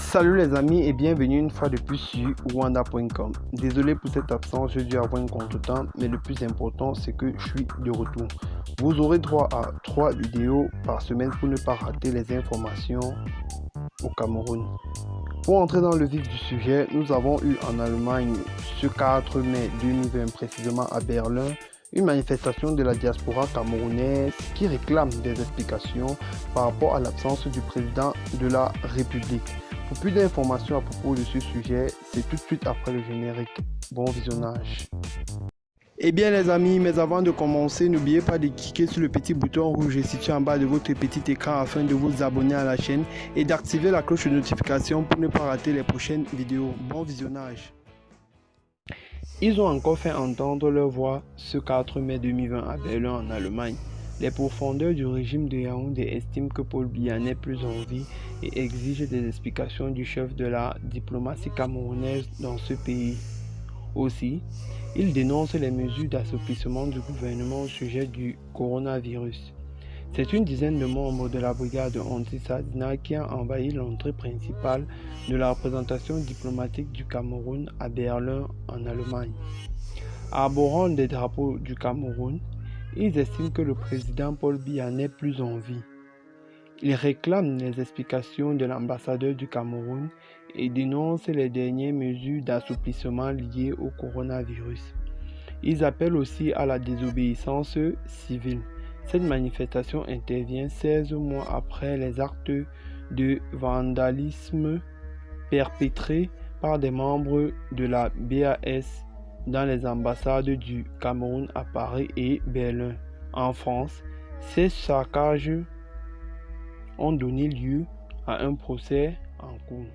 Salut les amis et bienvenue une fois de plus sur Rwanda.com. Désolé pour cette absence, j'ai dû avoir un contretemps, mais le plus important c'est que je suis de retour. Vous aurez droit à 3 vidéos par semaine pour ne pas rater les informations au Cameroun. Pour entrer dans le vif du sujet, nous avons eu en Allemagne ce 4 mai 2020 précisément à Berlin une manifestation de la diaspora camerounaise qui réclame des explications par rapport à l'absence du président de la République. Pour plus d'informations à propos de ce sujet, c'est tout de suite après le générique. Bon visionnage. Eh bien les amis, mais avant de commencer, n'oubliez pas de cliquer sur le petit bouton rouge situé en bas de votre petit écran afin de vous abonner à la chaîne et d'activer la cloche de notification pour ne pas rater les prochaines vidéos. Bon visionnage. Ils ont encore fait entendre leur voix ce 4 mai 2020 à Berlin en Allemagne. Les pourfendeurs du régime de Yaoundé estiment que Paul Biya n'est plus en vie et exigent des explications du chef de la diplomatie camerounaise dans ce pays. Aussi, ils dénoncent les mesures d'assouplissement du gouvernement au sujet du coronavirus. C'est une dizaine de membres de la brigade anti-Sadina qui a envahi l'entrée principale de la représentation diplomatique du Cameroun à Berlin en Allemagne. Arborant des drapeaux du Cameroun, ils estiment que le président Paul Biya n'est plus en vie. Ils réclament les explications de l'ambassadeur du Cameroun et dénoncent les dernières mesures d'assouplissement liées au coronavirus. Ils appellent aussi à la désobéissance civile. Cette manifestation intervient 16 mois après les actes de vandalisme perpétrés par des membres de la BAS dans les ambassades du Cameroun à Paris et Berlin. En France, ces saccages ont donné lieu à un procès en cours.